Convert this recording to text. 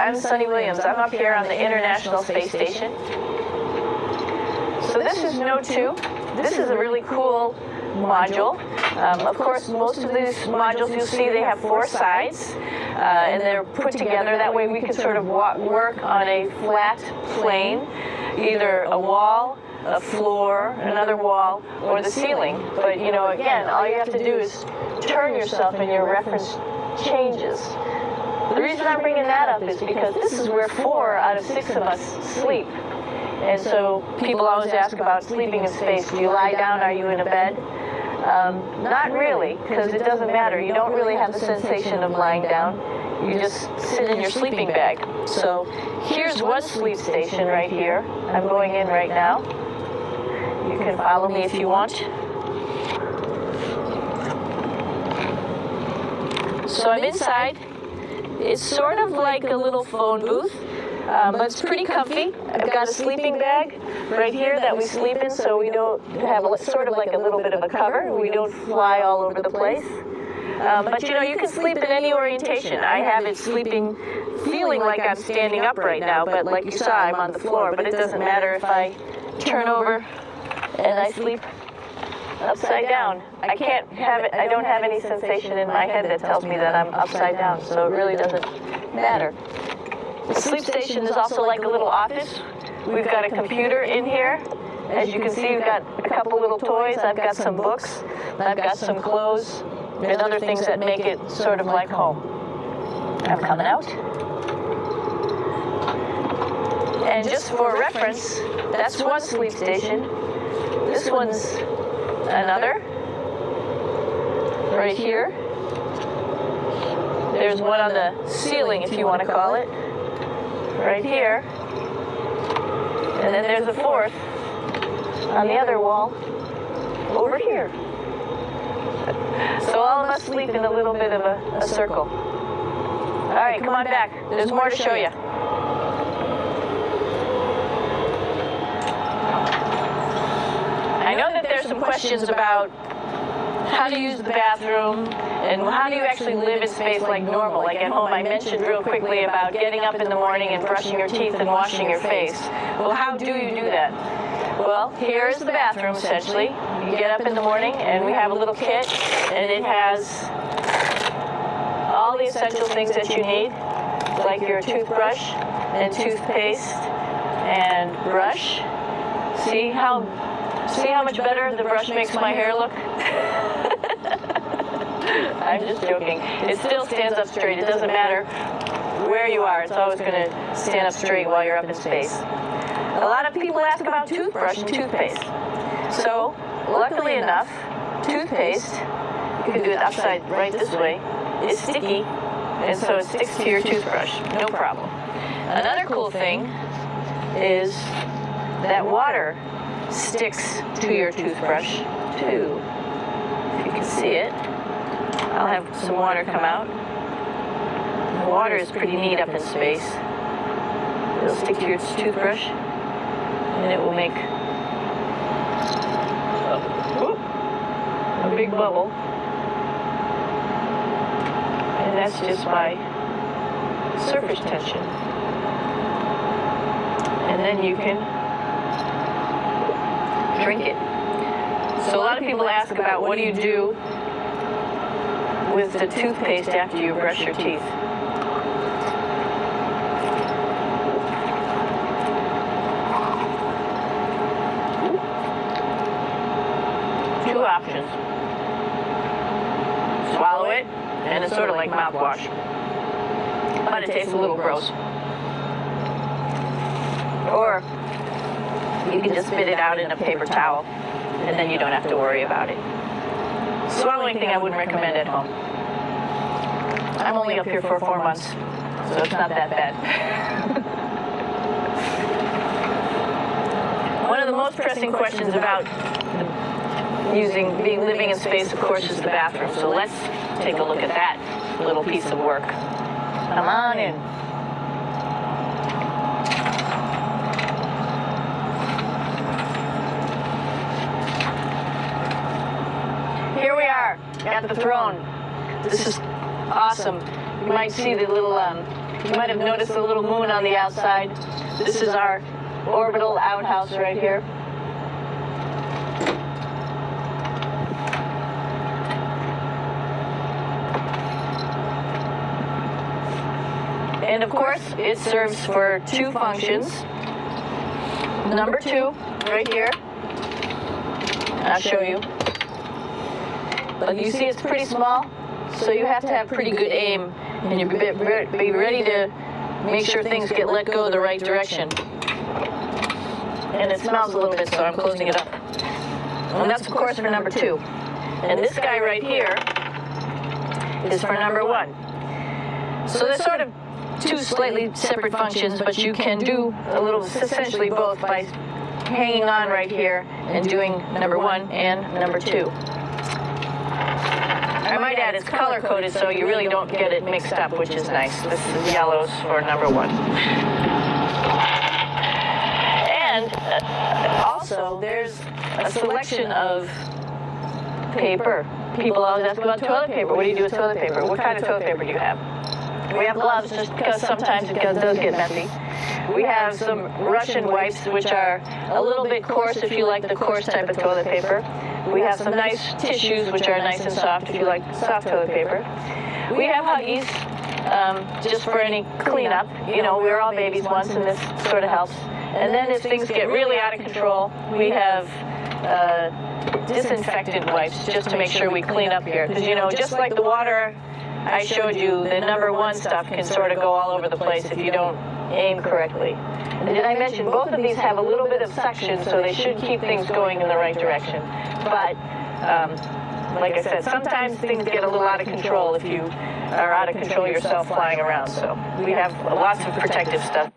I'm Sunny Williams. I'm up here on the International Space Station. So this is Node 2. This is a really cool module. Of course, most of these modules you'll see they have 4 sides, and they're put together. That way we can sort of work on a flat plane, either a wall, a floor, another wall, or the ceiling. But, you know, again, all you have to do is turn yourself and your reference changes. The reason I'm bringing that up is because this is where 4 out of 6 of us sleep. And so people always ask about sleeping in space. Do you lie down? Are you in a bed? Not really, because it doesn't matter. You don't really have the sensation of lying down. You just sit in your sleeping bag. So here's one sleep station right here. I'm going in right now. You can follow me if you want. So I'm inside. It's sort of like a little phone booth, but it's pretty comfy. I've got a sleeping bag right here that we sleep in, so we don't have sort of like a little bit of a cover. We don't fly all over the place. But you know, you can sleep in any orientation. I have it sleeping, feeling like I'm standing up right now, but like you saw, I'm on the floor. But it doesn't matter if I turn over and I sleep upside down. I can't have it. I don't have any sensation in my head that tells me that I'm upside down, so it really doesn't matter. The sleep station is also like a little office. We've got a computer in here. As you can see, we've got a couple little toys. I've got some books. I've got some clothes and other things that make it sort of like home. I'm coming out. And just for reference, that's one sleep station. This one's another. Right here. There's one on the ceiling, if you want to call it. Right here. And then there's a 4th on the other wall over here. So all of us sleep in a little bit of a circle. All right, come on back. There's more to show you. I know that there's some questions about how to use the bathroom and how do you actually live in space like normal, like at home. I mentioned real quickly about getting up in the morning and brushing your teeth and washing your face. Well, how do you do that? Well, here is the bathroom, essentially. You get up in the morning, and we have a little kit, and it has all the essential things that you need, like your toothbrush and toothpaste and brush. See how much better the brush makes my hair look? I'm just joking. It still stands up straight. It doesn't matter where you are. It's always going to stand up straight while you're up in space. A lot of people ask about toothbrush and toothpaste. So, luckily enough, toothpaste, you can do it upside right this way, is sticky, and so it sticks to your toothbrush. No problem. Another cool thing is that water sticks to your toothbrush, too. If you can see it, I'll have some water come out. The water is pretty neat up in space. It'll stick to your toothbrush, and it will make a big bubble. And that's just by surface tension. And then you can drink it. So a lot of people ask about what do you do with the toothpaste after you brush your teeth. Two options. Swallow it, and it's sort of like mouthwash, but it tastes a little gross. Or you can just spit it out in a paper towel, and then you don't have to worry about it. Swallowing thing I wouldn't recommend at home. I'm only up here for 4 months, so it's not that bad. One of the most pressing questions about living in space, of course, is the bathroom. So let's take a look at that little piece of work. Come on in. Here we are at the throne. This is awesome. You might see the little You might have noticed a little moon on the outside. This is our orbital outhouse right here. And of course, it serves for two functions. Number 2, right here. I'll show you. But you see it's pretty small, so you have to have pretty good aim, and you be ready to make sure things get let go the right direction. And it smells a little bit, so I'm closing it up. And that's, of course, for number 2. And this guy right here is for number 1. So there's sort of two slightly separate functions, but you can do a little, essentially both, by hanging on right here and doing number 1 and number 2. I might add it's color-coded, so you really don't get it mixed up, which is nice. This is yellows for number 1. And also, there's a selection of paper. People always ask about toilet paper. What do you do with toilet paper? What kind of toilet paper do you have? We have gloves, just because sometimes it does get messy. We have some Russian wipes, which are a little bit coarse if you like the coarse type of toilet paper. We have some nice tissues, which are nice and soft if you like soft toilet paper. We have Huggies, just for any cleanup. You know, we were all babies once, and this sort of helps. And then if things get really out of control, we have disinfectant wipes, just to make sure we clean up here. Because, you know, just like the water I showed you, the number 1 stuff can sort of go all over the place if you don't aim correctly. And did I mention both of these have a little bit of suction, so they should keep things going in the right direction. But, like I said, sometimes things get a little out of control if you are out of control yourself flying around. So we have lots of protective stuff.